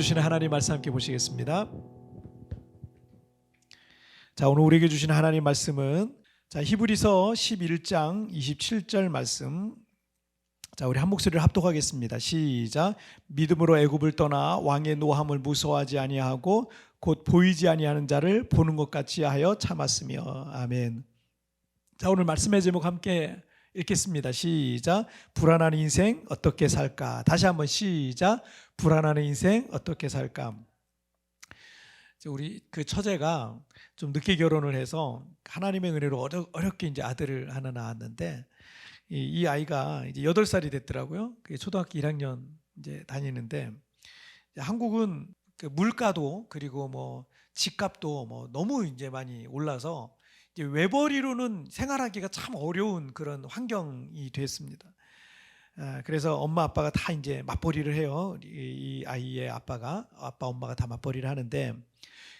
주시는 하나님 말씀 함께 보시겠습니다. 자, 오늘 우리에게 주시는 하나님 말씀은 히브리서 11장 27절 말씀. 자, 우리 한 목소리를 합독하겠습니다. 시작. 믿음으로 애굽을 떠나 왕의 노함을 무서워하지 아니하고 곧 보이지 아니하는 자를 보는 것 같이 하여 참았으며. 아멘. 자, 오늘 말씀의 제목 함께 읽겠습니다. 시작. 불안한 인생 어떻게 살까? 다시 한번 시작. 불안한 인생 어떻게 살까? 우리 그 처제가 좀 늦게 결혼을 해서 하나님의 은혜로 어렵게 이제 아들을 하나 낳았는데 이 아이가 이제 8살이 됐더라고요. 초등학교 1학년 이제 다니는데 한국은 그 물가도 그리고 뭐 집값도 뭐 너무 이제 많이 올라서 이제 외벌이로는 생활하기가 참 어려운 그런 환경이 됐습니다. 그래서 엄마 아빠가 다 이제 맞벌이를 해요. 이 아이의 아빠 엄마가 다 맞벌이를 하는데,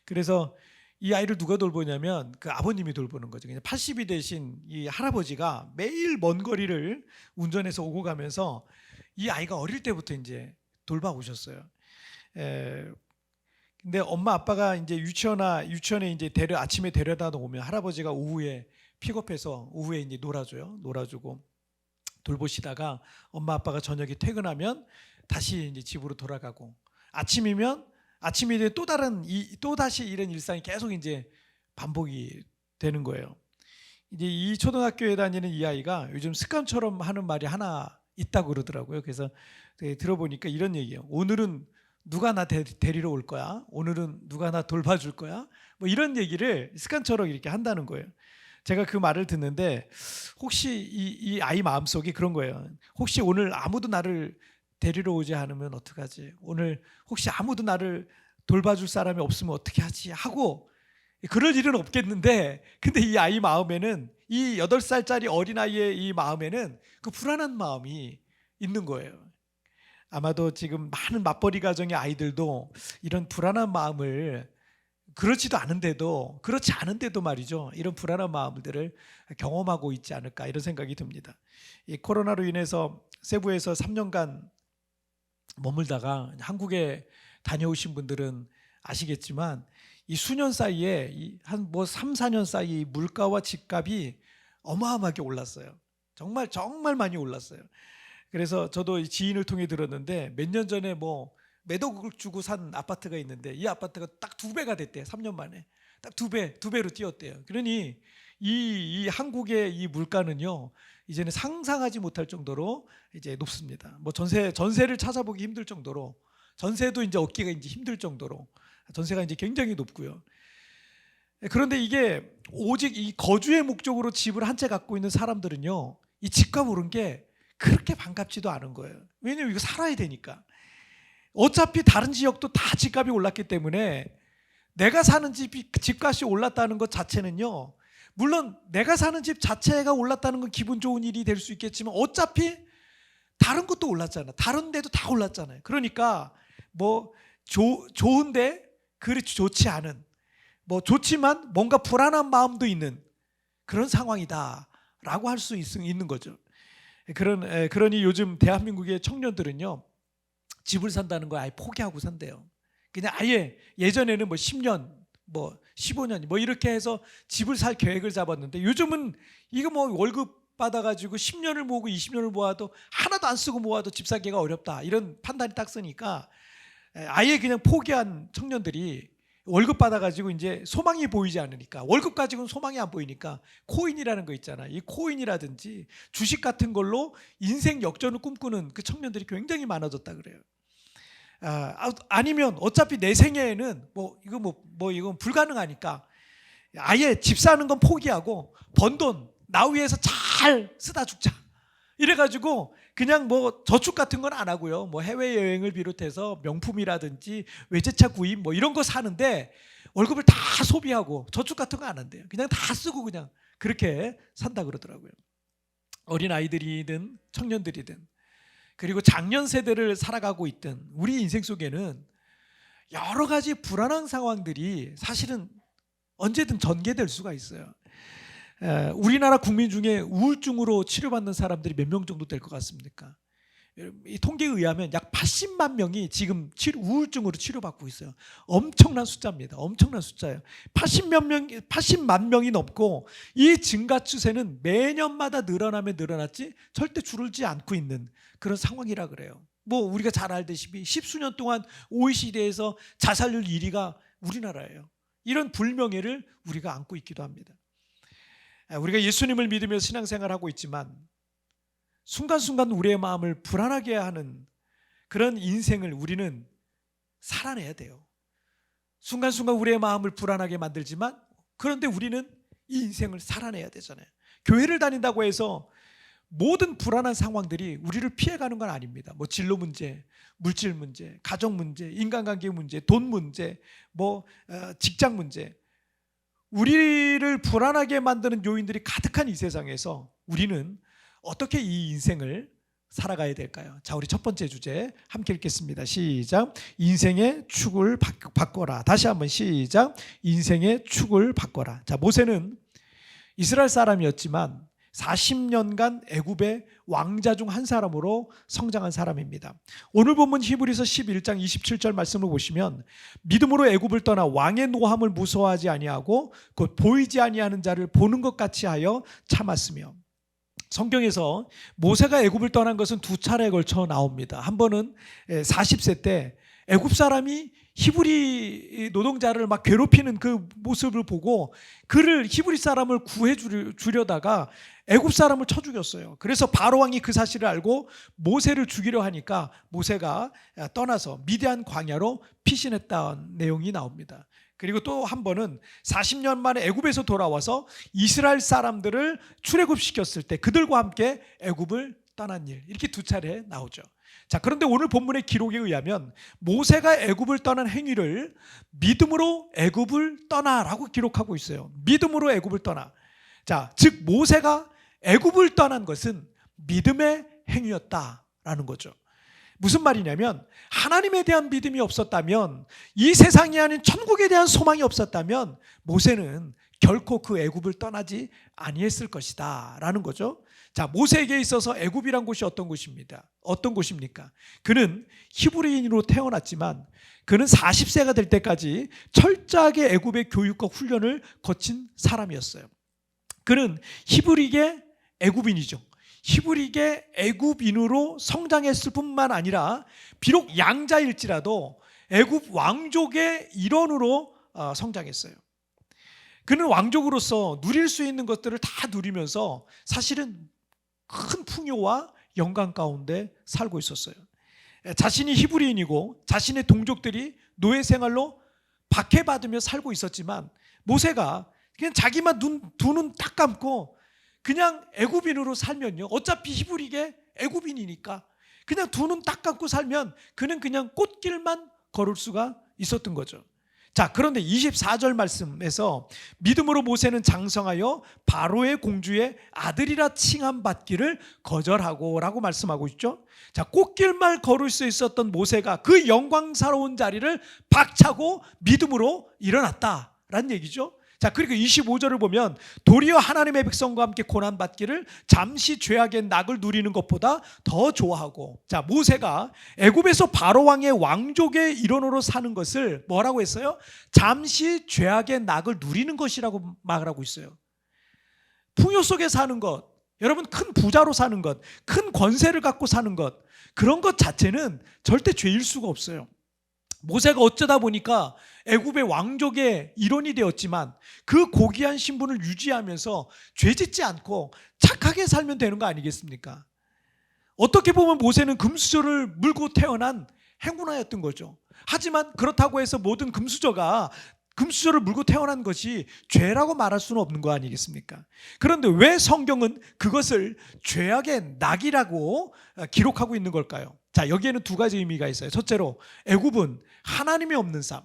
그래서 이 아이를 누가 돌보냐면 그 아버님이 돌보는 거죠. 그냥 80이 되신 이 할아버지가 매일 먼 거리를 운전해서 오고 가면서 이 아이가 어릴 때부터 이제 돌봐오셨어요. 근데 엄마 아빠가 이제 유치원에 이제 아침에 데려다 놓으면 할아버지가 오후에 픽업해서 오후에 이제 놀아주고 돌보시다가 엄마 아빠가 저녁에 퇴근하면 다시 이제 집으로 돌아가고, 아침이 되면 또다시 이런 일상이 계속 이제 반복이 되는 거예요. 이제 이 초등학교에 다니는 이 아이가 요즘 습관처럼 하는 말이 하나 있다고 그러더라고요. 그래서 들어보니까 이런 얘기예요. 오늘은 누가 나 데리러 올 거야? 오늘은 누가 나 돌봐줄 거야? 뭐 이런 얘기를 습관처럼 이렇게 한다는 거예요. 제가 그 말을 듣는데 혹시 이 아이 마음속에 그런 거예요. 혹시 오늘 아무도 나를 데리러 오지 않으면 어떡하지? 오늘 혹시 아무도 나를 돌봐줄 사람이 없으면 어떻게 하지? 하고 그럴 일은 없겠는데, 근데 이 아이 마음에는, 이 8살짜리 어린아이의 이 마음에는 그 불안한 마음이 있는 거예요. 아마도 지금 많은 맞벌이 가정의 아이들도 이런 불안한 마음을 그렇지 않은데도 말이죠, 이런 불안한 마음들을 경험하고 있지 않을까, 이런 생각이 듭니다. 이 코로나로 인해서 세부에서 3년간 머물다가 한국에 다녀오신 분들은 아시겠지만 이 수년 사이에 한 3, 4년 사이 물가와 집값이 어마어마하게 올랐어요. 정말 많이 올랐어요. 그래서 저도 지인을 통해 들었는데 몇 년 전에 몇 억을 주고 산 아파트가 있는데 이 아파트가 딱 2배가 됐대요. 3년 만에 딱 2배로 뛰었대요. 그러니 이 한국의 이 물가는요, 이제는 상상하지 못할 정도로 이제 높습니다. 전세를 찾아보기 힘들 정도로, 전세도 이제 얻기가 이제 힘들 정도로 전세가 이제 굉장히 높고요. 그런데 이게 오직 이 거주의 목적으로 집을 한 채 갖고 있는 사람들은요, 이 집값 오른 게 그렇게 반갑지도 않은 거예요. 왜냐면 이거 살아야 되니까. 어차피 다른 지역도 다 집값이 올랐기 때문에 내가 사는 집값이 올랐다는 것 자체는요, 물론 내가 사는 집 자체가 올랐다는 건 기분 좋은 일이 될 수 있겠지만 어차피 다른 것도 올랐잖아. 다른 데도 다 올랐잖아요. 그러니까 좋은데 그렇지 좋지 않은, 좋지만 뭔가 불안한 마음도 있는 그런 상황이다라고 할 수 있는 거죠. 그러니 요즘 대한민국의 청년들은요, 집을 산다는 걸 아예 포기하고 산대요. 그냥 아예 예전에는 10년, 15년 이렇게 해서 집을 살 계획을 잡았는데 요즘은 이거 월급 받아가지고 10년을 모으고 20년을 모아도 하나도 안 쓰고 모아도 집 사기가 어렵다, 이런 판단이 딱 쓰니까 아예 그냥 포기한 청년들이 월급 받아가지고 이제 소망이 보이지 않으니까, 월급 가지고는 소망이 안 보이니까 코인이라는 거 있잖아. 이 코인이라든지 주식 같은 걸로 인생 역전을 꿈꾸는 그 청년들이 굉장히 많아졌다 그래요. 아니면 어차피 내 생애에는 이건 불가능하니까 아예 집 사는 건 포기하고 번 돈 나 위해서 잘 쓰다 죽자, 이래가지고 그냥 저축 같은 건 안 하고요, 해외여행을 비롯해서 명품이라든지 외제차 구입 이런 거 사는데 월급을 다 소비하고 저축 같은 거 안 한대요. 그냥 다 쓰고 그냥 그렇게 산다 그러더라고요. 어린아이들이든 청년들이든, 그리고 장년 세대를 살아가고 있든 우리 인생 속에는 여러 가지 불안한 상황들이 사실은 언제든 전개될 수가 있어요. 우리나라 국민 중에 우울증으로 치료받는 사람들이 몇 명 정도 될 것 같습니까? 이 통계에 의하면 약 80만 명이 지금 우울증으로 치료받고 있어요. 엄청난 숫자입니다. 엄청난 숫자예요. 80만 명이 넘고 이 증가 추세는 매년마다 늘어나면 늘어났지 절대 줄지 않고 있는 그런 상황이라 그래요. 뭐 우리가 잘 알다시피 10수년 동안 OECD에서 자살률 1위가 우리나라예요. 이런 불명예를 우리가 안고 있기도 합니다. 우리가 예수님을 믿으며 신앙생활하고 있지만 순간순간 우리의 마음을 불안하게 하는 그런 인생을 우리는 살아내야 돼요. 순간순간 우리의 마음을 불안하게 만들지만 그런데 우리는 이 인생을 살아내야 되잖아요. 교회를 다닌다고 해서 모든 불안한 상황들이 우리를 피해가는 건 아닙니다. 뭐 진로 문제, 물질 문제, 가정 문제, 인간관계 문제, 돈 문제, 직장 문제, 우리를 불안하게 만드는 요인들이 가득한 이 세상에서 우리는 어떻게 이 인생을 살아가야 될까요? 자, 우리 첫 번째 주제 함께 읽겠습니다. 시작. 인생의 축을 바꿔라. 다시 한번 시작. 인생의 축을 바꿔라. 자, 모세는 이스라엘 사람이었지만 40년간 애굽의 왕자 중 한 사람으로 성장한 사람입니다. 오늘 본문 히브리서 11장 27절 말씀을 보시면 믿음으로 애굽을 떠나 왕의 노함을 무서워하지 아니하고 곧 보이지 아니하는 자를 보는 것 같이 하여 참았으며. 성경에서 모세가 애굽을 떠난 것은 두 차례에 걸쳐 나옵니다. 한 번은 40세 때 애굽 사람이 히브리 노동자를 막 괴롭히는 그 모습을 보고 그를 히브리 사람을 구해 주려다가 애굽 사람을 쳐 죽였어요. 그래서 바로 왕이 그 사실을 알고 모세를 죽이려 하니까 모세가 떠나서 미디안 광야로 피신했다는 내용이 나옵니다. 그리고 또 한 번은 40년 만에 애굽에서 돌아와서 이스라엘 사람들을 출애굽시켰을 때 그들과 함께 애굽을 떠난 일, 이렇게 두 차례 나오죠. 자, 그런데 오늘 본문의 기록에 의하면 모세가 애굽을 떠난 행위를 믿음으로 애굽을 떠나라고 기록하고 있어요. 믿음으로 애굽을 떠나. 자, 즉 모세가 애굽을 떠난 것은 믿음의 행위였다라는 거죠. 무슨 말이냐면 하나님에 대한 믿음이 없었다면, 이 세상이 아닌 천국에 대한 소망이 없었다면 모세는 결코 그 애굽을 떠나지 아니했을 것이다 라는 거죠. 자, 모세에게 있어서 애굽이란 곳이 어떤 곳입니다. 어떤 곳입니까? 그는 히브리인으로 태어났지만 그는 40세가 될 때까지 철저하게 애굽의 교육과 훈련을 거친 사람이었어요. 그는 히브리계 애굽인이죠. 히브리계 애굽인으로 성장했을 뿐만 아니라 비록 양자일지라도 애굽 왕족의 일원으로 성장했어요. 그는 왕족으로서 누릴 수 있는 것들을 다 누리면서 사실은 큰 풍요와 영광 가운데 살고 있었어요. 자신이 히브리인이고 자신의 동족들이 노예 생활로 박해받으며 살고 있었지만 모세가 그냥 자기만 두 눈 딱 감고 그냥 애굽인으로 살면요, 어차피 히브리계 애굽인이니까 그냥 두 눈 딱 감고 살면 그는 그냥 꽃길만 걸을 수가 있었던 거죠. 자, 그런데 24절 말씀에서 믿음으로 모세는 장성하여 바로의 공주의 아들이라 칭함받기를 거절하고 라고 말씀하고 있죠. 자, 꽃길만 걸을 수 있었던 모세가 그 영광스러운 자리를 박차고 믿음으로 일어났다라는 얘기죠. 자, 그리고 25절을 보면 도리어 하나님의 백성과 함께 고난받기를 잠시 죄악의 낙을 누리는 것보다 더 좋아하고. 자, 모세가 애굽에서 바로 왕의 왕족의 일원으로 사는 것을 뭐라고 했어요? 잠시 죄악의 낙을 누리는 것이라고 말을 하고 있어요. 풍요 속에 사는 것, 여러분 큰 부자로 사는 것, 큰 권세를 갖고 사는 것, 그런 것 자체는 절대 죄일 수가 없어요. 모세가 어쩌다 보니까 애굽의 왕족의 일원이 되었지만 그 고귀한 신분을 유지하면서 죄짓지 않고 착하게 살면 되는 거 아니겠습니까? 어떻게 보면 모세는 금수저를 물고 태어난 행운아였던 거죠. 하지만 그렇다고 해서 모든 금수저가 금수저를 물고 태어난 것이 죄라고 말할 수는 없는 거 아니겠습니까? 그런데 왜 성경은 그것을 죄악의 낙이라고 기록하고 있는 걸까요? 자, 여기에는 두 가지 의미가 있어요. 첫째로 애굽은 하나님이 없는 삶,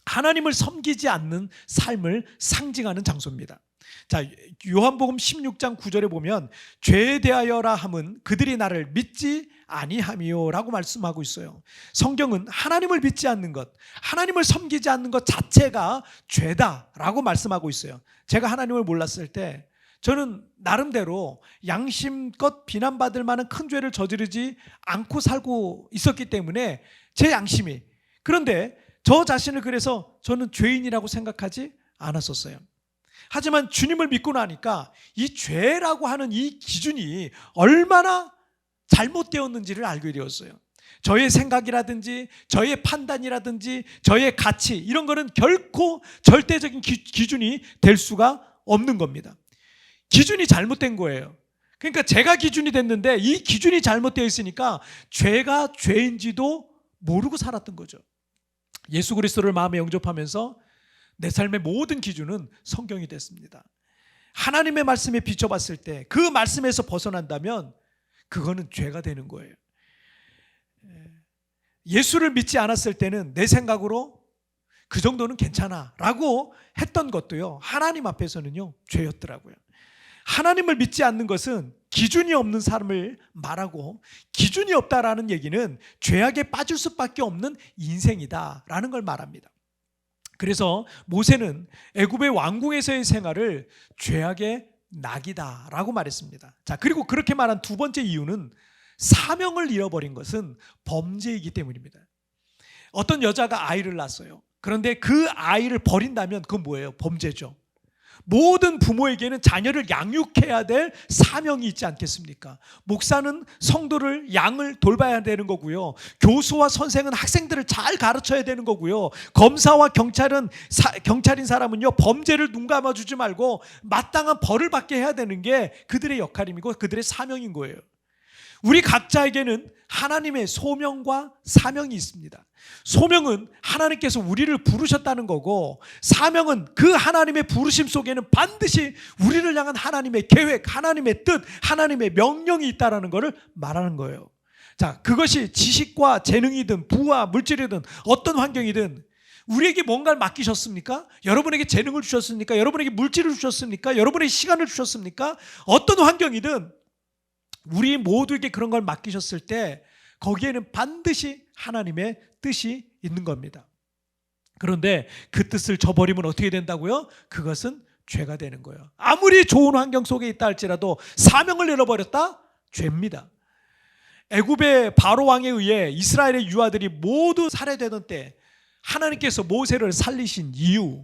하나님을 섬기지 않는 삶을 상징하는 장소입니다. 자, 요한복음 16장 9절에 보면 죄에 대하여라 함은 그들이 나를 믿지 아니함이요 라고 말씀하고 있어요. 성경은 하나님을 믿지 않는 것, 하나님을 섬기지 않는 것 자체가 죄다라고 말씀하고 있어요. 제가 하나님을 몰랐을 때 저는 나름대로 양심껏 비난받을 만한 큰 죄를 저지르지 않고 살고 있었기 때문에 제 양심이, 그런데 저 자신을 그래서 저는 죄인이라고 생각하지 않았었어요. 하지만 주님을 믿고 나니까 이 죄라고 하는 이 기준이 얼마나 잘못되었는지를 알게 되었어요. 저의 생각이라든지 저의 판단이라든지 저의 가치, 이런 거는 결코 절대적인 기준이 될 수가 없는 겁니다. 기준이 잘못된 거예요. 그러니까 제가 기준이 됐는데 이 기준이 잘못되어 있으니까 죄가 죄인지도 모르고 살았던 거죠. 예수 그리스도를 마음에 영접하면서 내 삶의 모든 기준은 성경이 됐습니다. 하나님의 말씀에 비춰봤을 때 그 말씀에서 벗어난다면 그거는 죄가 되는 거예요. 예수를 믿지 않았을 때는 내 생각으로 그 정도는 괜찮아 라고 했던 것도요, 하나님 앞에서는요 죄였더라고요. 하나님을 믿지 않는 것은 기준이 없는 삶을 말하고, 기준이 없다라는 얘기는 죄악에 빠질 수밖에 없는 인생이다라는 걸 말합니다. 그래서 모세는 애굽의 왕궁에서의 생활을 죄악의 낙이다라고 말했습니다. 자, 그리고 그렇게 말한 두 번째 이유는 사명을 잃어버린 것은 범죄이기 때문입니다. 어떤 여자가 아이를 낳았어요. 그런데 그 아이를 버린다면 그건 뭐예요? 범죄죠. 모든 부모에게는 자녀를 양육해야 될 사명이 있지 않겠습니까? 목사는 성도를, 양을 돌봐야 되는 거고요. 교수와 선생은 학생들을 잘 가르쳐야 되는 거고요. 검사와 경찰인 사람은요, 범죄를 눈 감아주지 말고 마땅한 벌을 받게 해야 되는 게 그들의 역할이고 그들의 사명인 거예요. 우리 각자에게는 하나님의 소명과 사명이 있습니다. 소명은 하나님께서 우리를 부르셨다는 거고, 사명은 그 하나님의 부르심 속에는 반드시 우리를 향한 하나님의 계획, 하나님의 뜻, 하나님의 명령이 있다는 것을 말하는 거예요. 자, 그것이 지식과 재능이든 부와 물질이든 어떤 환경이든 우리에게 뭔가를 맡기셨습니까? 여러분에게 재능을 주셨습니까? 여러분에게 물질을 주셨습니까? 여러분에게 시간을 주셨습니까? 어떤 환경이든 우리 모두에게 그런 걸 맡기셨을 때 거기에는 반드시 하나님의 뜻이 있는 겁니다. 그런데 그 뜻을 저버리면 어떻게 된다고요? 그것은 죄가 되는 거예요. 아무리 좋은 환경 속에 있다 할지라도 사명을 잃어버렸다? 죄입니다. 애굽의 바로 왕에 의해 이스라엘의 유아들이 모두 살해되던 때 하나님께서 모세를 살리신 이유,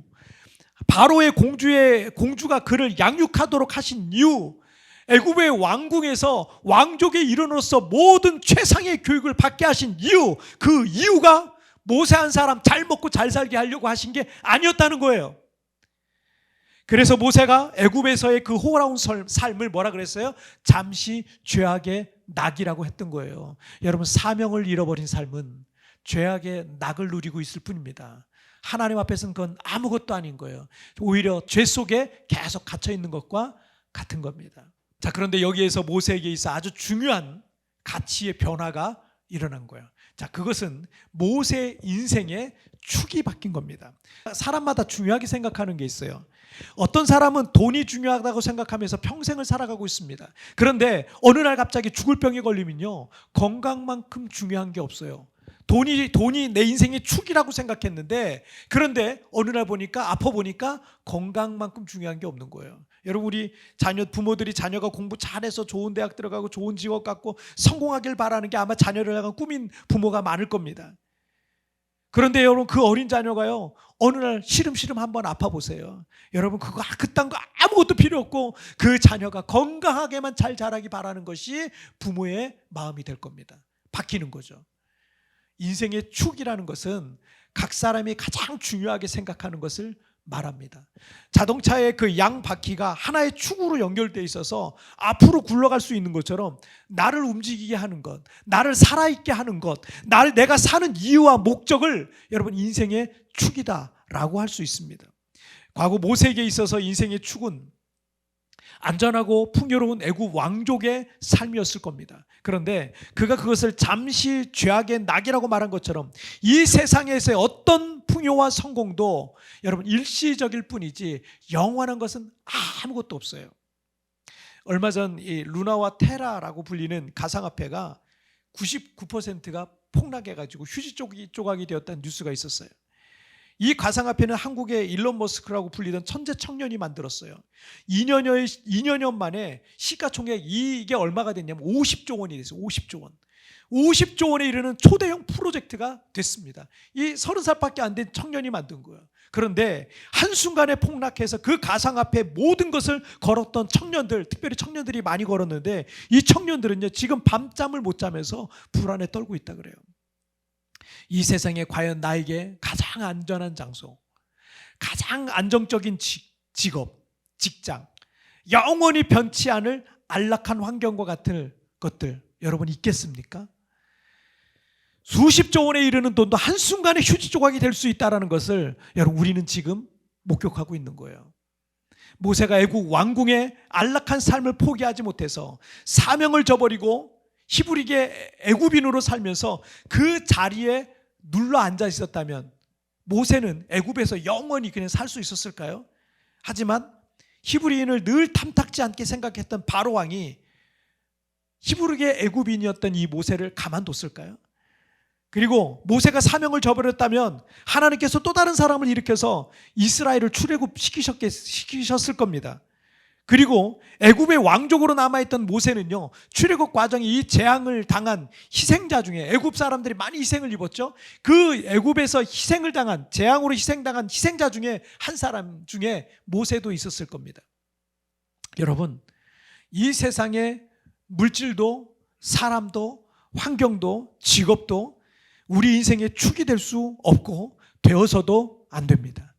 바로의 공주가 그를 양육하도록 하신 이유, 애굽의 왕궁에서 왕족의 일원으로서 모든 최상의 교육을 받게 하신 이유, 그 이유가 모세 한 사람 잘 먹고 잘 살게 하려고 하신 게 아니었다는 거예요. 그래서 모세가 애굽에서의 그 호라운 삶을 뭐라 그랬어요? 잠시 죄악의 낙이라고 했던 거예요. 여러분, 사명을 잃어버린 삶은 죄악의 낙을 누리고 있을 뿐입니다. 하나님 앞에서는 그건 아무것도 아닌 거예요. 오히려 죄 속에 계속 갇혀 있는 것과 같은 겁니다. 자, 그런데 여기에서 모세에게 있어 아주 중요한 가치의 변화가 일어난 거예요. 자, 그것은 모세 인생의 축이 바뀐 겁니다. 사람마다 중요하게 생각하는 게 있어요. 어떤 사람은 돈이 중요하다고 생각하면서 평생을 살아가고 있습니다. 그런데 어느 날 갑자기 죽을 병에 걸리면요, 건강만큼 중요한 게 없어요. 돈이 내 인생의 축이라고 생각했는데, 그런데 어느 날 보니까, 아파 보니까 건강만큼 중요한 게 없는 거예요. 여러분, 우리 부모들이 자녀가 공부 잘해서 좋은 대학 들어가고 좋은 직업 갖고 성공하길 바라는 게 아마 자녀를 향한 꿈인 부모가 많을 겁니다. 그런데 여러분, 그 어린 자녀가요, 어느 날 시름시름 한번 아파 보세요. 여러분, 그딴 거 아무것도 필요 없고 그 자녀가 건강하게만 잘 자라기 바라는 것이 부모의 마음이 될 겁니다. 바뀌는 거죠. 인생의 축이라는 것은 각 사람이 가장 중요하게 생각하는 것을 말합니다. 자동차의 그 양 바퀴가 하나의 축으로 연결되어 있어서 앞으로 굴러갈 수 있는 것처럼 나를 움직이게 하는 것, 나를 살아있게 하는 것, 내가 사는 이유와 목적을 여러분 인생의 축이다라고 할 수 있습니다. 과거 모세에게 있어서 인생의 축은 안전하고 풍요로운 애굽 왕족의 삶이었을 겁니다. 그런데 그가 그것을 잠시 죄악의 낙이라고 말한 것처럼 이 세상에서의 어떤 풍요와 성공도 여러분 일시적일 뿐이지 영원한 것은 아무것도 없어요. 얼마 전 이 루나와 테라라고 불리는 가상화폐가 99%가 폭락해가지고 휴지 조각이 되었다는 뉴스가 있었어요. 이 가상화폐는 한국의 일론 머스크라고 불리던 천재 청년이 만들었어요. 2년여 만에 시가총액 이게 얼마가 됐냐면 50조 원이 됐어요. 50조 원. 50조 원에 이르는 초대형 프로젝트가 됐습니다. 이 30살밖에 안 된 청년이 만든 거예요. 그런데 한순간에 폭락해서 그 가상화폐 모든 것을 걸었던 청년들, 특별히 청년들이 많이 걸었는데 이 청년들은요 지금 밤잠을 못 자면서 불안에 떨고 있다 그래요. 이 세상에 과연 나에게 가장 안전한 장소, 가장 안정적인 직업, 직장, 영원히 변치 않을 안락한 환경과 같은 것들 여러분 있겠습니까? 수십조 원에 이르는 돈도 한순간에 휴지 조각이 될 수 있다는 것을 여러분 우리는 지금 목격하고 있는 거예요. 모세가 애국 왕궁의 안락한 삶을 포기하지 못해서 사명을 저버리고 히브리계 애굽인으로 살면서 그 자리에 눌러 앉아 있었다면 모세는 애굽에서 영원히 그냥 살 수 있었을까요? 하지만 히브리인을 늘 탐탁지 않게 생각했던 바로 왕이 히브리계 애굽인이었던 이 모세를 가만뒀을까요? 그리고 모세가 사명을 저버렸다면 하나님께서 또 다른 사람을 일으켜서 이스라엘을 출애굽시키셨을 겁니다. 그리고 애굽의 왕족으로 남아있던 모세는요 출애굽 과정에 이 재앙을 당한 희생자 중에 애굽 사람들이 많이 희생을 입었죠. 그 애굽에서 희생을 당한 재앙으로 희생당한 희생자 중에 한 사람 중에 모세도 있었을 겁니다. 여러분 이 세상에 물질도 사람도 환경도 직업도 우리 인생의 축이 될 수 없고 되어서도 안 됩니다.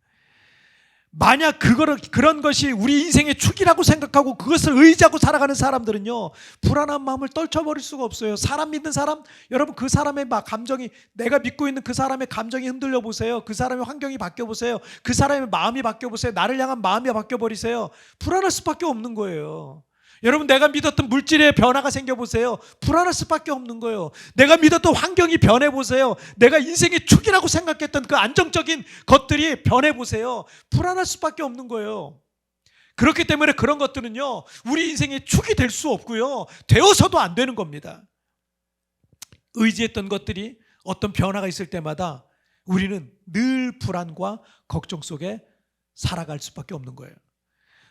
만약 그런 것이 우리 인생의 축이라고 생각하고 그것을 의지하고 살아가는 사람들은요 불안한 마음을 떨쳐버릴 수가 없어요. 사람 믿는 사람, 여러분 그 사람의 감정이, 내가 믿고 있는 그 사람의 감정이 흔들려 보세요. 그 사람의 환경이 바뀌어 보세요. 그 사람의 마음이 바뀌어 보세요. 나를 향한 마음이 바뀌어 버리세요. 불안할 수밖에 없는 거예요. 여러분 내가 믿었던 물질의 변화가 생겨보세요. 불안할 수밖에 없는 거예요. 내가 믿었던 환경이 변해보세요. 내가 인생의 축이라고 생각했던 그 안정적인 것들이 변해보세요. 불안할 수밖에 없는 거예요. 그렇기 때문에 그런 것들은요 우리 인생의 축이 될 수 없고요 되어서도 안 되는 겁니다. 의지했던 것들이 어떤 변화가 있을 때마다 우리는 늘 불안과 걱정 속에 살아갈 수밖에 없는 거예요.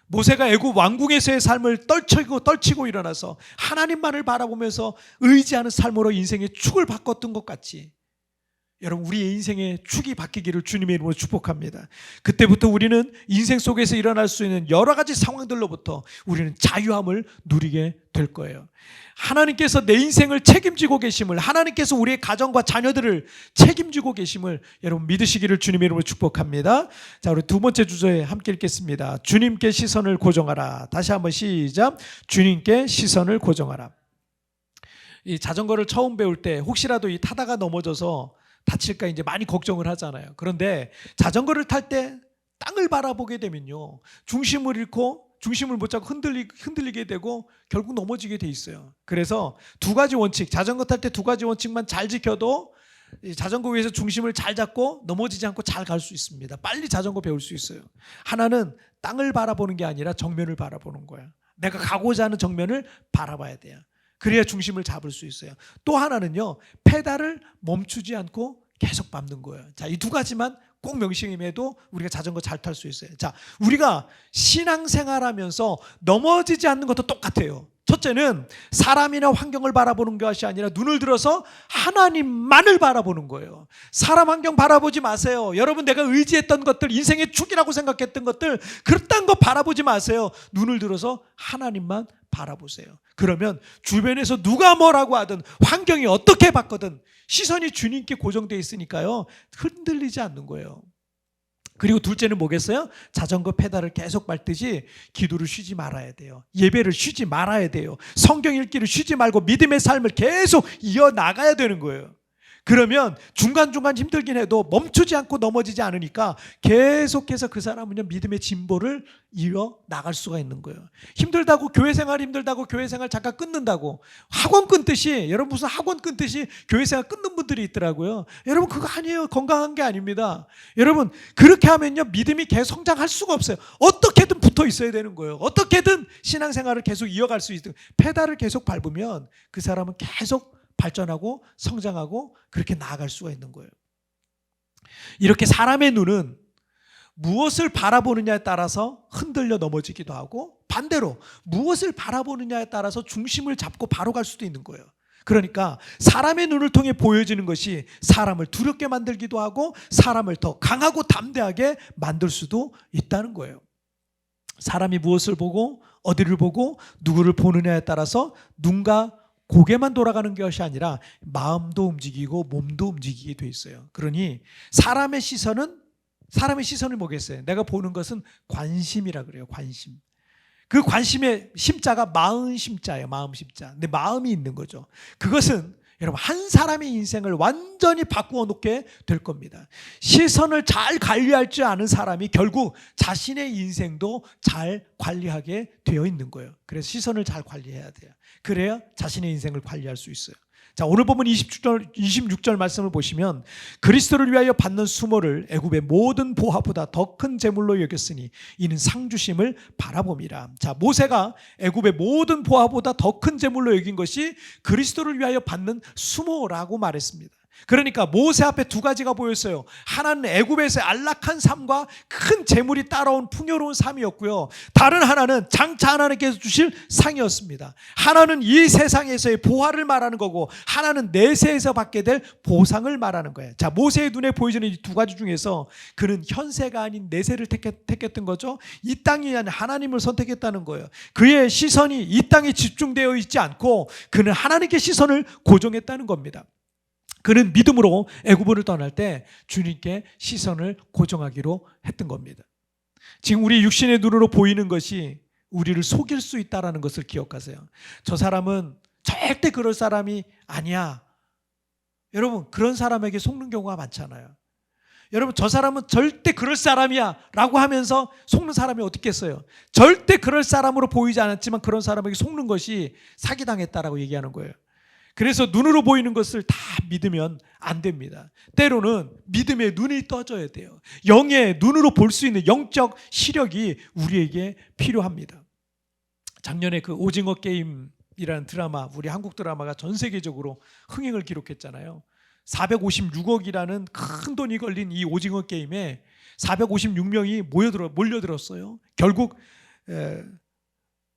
모세가 애굽 왕궁에서의 삶을 떨치고 일어나서 하나님만을 바라보면서 의지하는 삶으로 인생의 축을 바꿨던 것 같이 여러분 우리의 인생의 축이 바뀌기를 주님의 이름으로 축복합니다. 그때부터 우리는 인생 속에서 일어날 수 있는 여러 가지 상황들로부터 우리는 자유함을 누리게 될 거예요. 하나님께서 내 인생을 책임지고 계심을, 하나님께서 우리의 가정과 자녀들을 책임지고 계심을 여러분 믿으시기를 주님의 이름으로 축복합니다. 자, 우리 두 번째 주제에 함께 읽겠습니다. 주님께 시선을 고정하라. 다시 한번 시작. 주님께 시선을 고정하라. 이 자전거를 처음 배울 때 혹시라도 이 타다가 넘어져서 다칠까 이제 많이 걱정을 하잖아요. 그런데 자전거를 탈 때 땅을 바라보게 되면요 중심을 잃고 중심을 못 잡고 흔들리게 되고 결국 넘어지게 돼 있어요. 그래서 두 가지 원칙, 자전거 탈 때 두 가지 원칙만 잘 지켜도 자전거 위에서 중심을 잘 잡고 넘어지지 않고 잘 갈 수 있습니다. 빨리 자전거 배울 수 있어요. 하나는 땅을 바라보는 게 아니라 정면을 바라보는 거야. 내가 가고자 하는 정면을 바라봐야 돼요. 그래야 중심을 잡을 수 있어요. 또 하나는요 페달을 멈추지 않고 계속 밟는 거예요. 자, 이 두 가지만 꼭 명심해도 우리가 자전거 잘 탈 수 있어요. 자, 우리가 신앙생활하면서 넘어지지 않는 것도 똑같아요. 첫째는 사람이나 환경을 바라보는 것이 아니라 눈을 들어서 하나님만을 바라보는 거예요. 사람 환경 바라보지 마세요. 여러분 내가 의지했던 것들, 인생의 축이라고 생각했던 것들 그딴 거 바라보지 마세요. 눈을 들어서 하나님만 바라보세요. 그러면 주변에서 누가 뭐라고 하든 환경이 어떻게 바뀌든 시선이 주님께 고정되어 있으니까요 흔들리지 않는 거예요. 그리고 둘째는 뭐겠어요? 자전거 페달을 계속 밟듯이 기도를 쉬지 말아야 돼요. 예배를 쉬지 말아야 돼요. 성경 읽기를 쉬지 말고 믿음의 삶을 계속 이어나가야 되는 거예요. 그러면 중간중간 힘들긴 해도 멈추지 않고 넘어지지 않으니까 계속해서 그 사람은요 믿음의 진보를 이어나갈 수가 있는 거예요. 힘들다고 교회생활 힘들다고 교회생활 잠깐 끊는다고 학원 끊듯이, 여러분 무슨 학원 끊듯이 교회생활 끊는 분들이 있더라고요. 여러분 그거 아니에요. 건강한 게 아닙니다. 여러분 그렇게 하면요 믿음이 계속 성장할 수가 없어요. 어떻게든 붙어 있어야 되는 거예요. 어떻게든 신앙생활을 계속 이어갈 수 있도록 페달을 계속 밟으면 그 사람은 계속 발전하고 성장하고 그렇게 나아갈 수가 있는 거예요. 이렇게 사람의 눈은 무엇을 바라보느냐에 따라서 흔들려 넘어지기도 하고, 반대로 무엇을 바라보느냐에 따라서 중심을 잡고 바로 갈 수도 있는 거예요. 그러니까 사람의 눈을 통해 보여지는 것이 사람을 두렵게 만들기도 하고 사람을 더 강하고 담대하게 만들 수도 있다는 거예요. 사람이 무엇을 보고 어디를 보고 누구를 보느냐에 따라서 눈과 고개만 돌아가는 것이 아니라 마음도 움직이고 몸도 움직이게 돼 있어요. 그러니 사람의 시선이 뭐겠어요? 내가 보는 것은 관심이라 그래요. 관심. 그 관심의 심자가 마음 심자예요. 마음 심자. 내 마음이 있는 거죠. 그것은 여러분 한 사람의 인생을 완전히 바꾸어 놓게 될 겁니다. 시선을 잘 관리할 줄 아는 사람이 결국 자신의 인생도 잘 관리하게 되어 있는 거예요. 그래서 시선을 잘 관리해야 돼요. 그래야 자신의 인생을 관리할 수 있어요. 자, 오늘 보면 26절 말씀을 보시면 그리스도를 위하여 받는 수모를 애굽의 모든 보화보다 더 큰 재물로 여겼으니 이는 상주심을 바라봄이라. 자, 모세가 애굽의 모든 보화보다 더 큰 재물로 여긴 것이 그리스도를 위하여 받는 수모라고 말했습니다. 그러니까 모세 앞에 두 가지가 보였어요. 하나는 애굽에서의 안락한 삶과 큰 재물이 따라온 풍요로운 삶이었고요. 다른 하나는 장차 하나님께서 주실 상이었습니다. 하나는 이 세상에서의 보화를 말하는 거고 하나는 내세에서 받게 될 보상을 말하는 거예요. 자, 모세의 눈에 보여지는 이 두 가지 중에서 그는 현세가 아닌 내세를 택했던 거죠. 이 땅이 아닌 하나님을 선택했다는 거예요. 그의 시선이 이 땅에 집중되어 있지 않고 그는 하나님께 시선을 고정했다는 겁니다. 그는 믿음으로 애굽을 떠날 때 주님께 시선을 고정하기로 했던 겁니다. 지금 우리 육신의 눈으로 보이는 것이 우리를 속일 수 있다는 것을 기억하세요. 저 사람은 절대 그럴 사람이 아니야. 여러분, 그런 사람에게 속는 경우가 많잖아요. 여러분, 저 사람은 절대 그럴 사람이야 라고 하면서 속는 사람이 어디 있겠어요? 절대 그럴 사람으로 보이지 않았지만 그런 사람에게 속는 것이 사기당했다라고 얘기하는 거예요. 그래서 눈으로 보이는 것을 다 믿으면 안 됩니다. 때로는 믿음의 눈이 떠져야 돼요. 영의 눈으로 볼 수 있는 영적 시력이 우리에게 필요합니다. 작년에 그 오징어 게임이라는 드라마, 우리 한국 드라마가 전 세계적으로 흥행을 기록했잖아요. 456억이라는 큰 돈이 걸린 이 오징어 게임에 456명이 몰려들었어요. 결국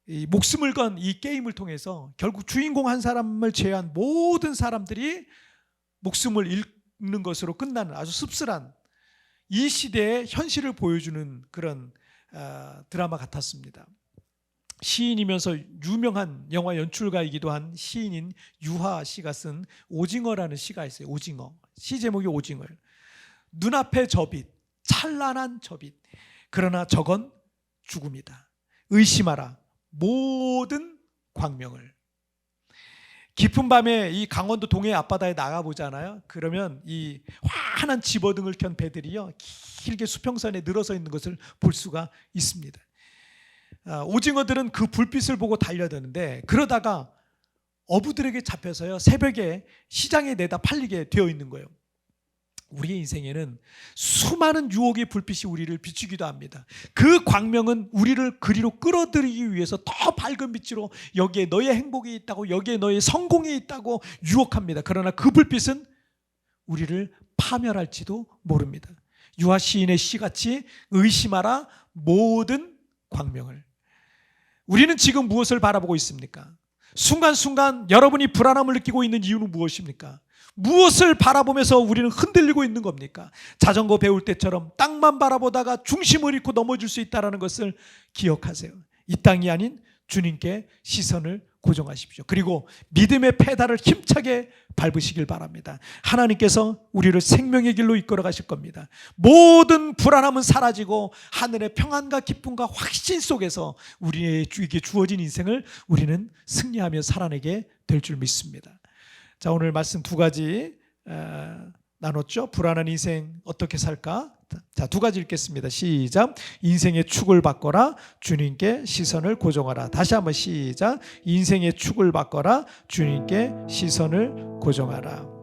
이 목숨을 건 이 게임을 통해서 결국 주인공 한 사람을 제외한 모든 사람들이 목숨을 잃는 것으로 끝나는 아주 씁쓸한 이 시대의 현실을 보여주는 그런 드라마 같았습니다. 시인이면서 유명한 영화 연출가이기도 한 시인인 유하 씨가 쓴 오징어라는 시가 있어요. 오징어. 시 제목이 오징어예요. 눈앞의 저빛, 찬란한 저빛. 그러나 저건 죽음이다. 의심하라. 모든 광명을. 깊은 밤에 이 강원도 동해 앞바다에 나가보잖아요. 그러면 이 환한 집어등을 켠 배들이요 길게 수평선에 늘어서 있는 것을 볼 수가 있습니다. 오징어들은 그 불빛을 보고 달려드는데 그러다가 어부들에게 잡혀서요 새벽에 시장에 내다 팔리게 되어 있는 거예요. 우리의 인생에는 수많은 유혹의 불빛이 우리를 비추기도 합니다. 그 광명은 우리를 그리로 끌어들이기 위해서 더 밝은 빛으로 여기에 너의 행복이 있다고, 여기에 너의 성공이 있다고 유혹합니다. 그러나 그 불빛은 우리를 파멸할지도 모릅니다. 유아 시인의 시같이 의심하라 모든 광명을. 우리는 지금 무엇을 바라보고 있습니까? 순간순간 여러분이 불안함을 느끼고 있는 이유는 무엇입니까? 무엇을 바라보면서 우리는 흔들리고 있는 겁니까? 자전거 배울 때처럼 땅만 바라보다가 중심을 잃고 넘어질 수 있다는 것을 기억하세요. 이 땅이 아닌 주님께 시선을 고정하십시오. 그리고 믿음의 페달을 힘차게 밟으시길 바랍니다. 하나님께서 우리를 생명의 길로 이끌어 가실 겁니다. 모든 불안함은 사라지고 하늘의 평안과 기쁨과 확신 속에서 우리에게 주어진 인생을 우리는 승리하며 살아내게 될 줄 믿습니다. 자, 오늘 말씀 두 가지 나눴죠. 불안한 인생 어떻게 살까? 자, 두 가지 읽겠습니다. 시작. 인생의 축을 바꿔라. 주님께 시선을 고정하라. 다시 한번 시작. 인생의 축을 바꿔라. 주님께 시선을 고정하라.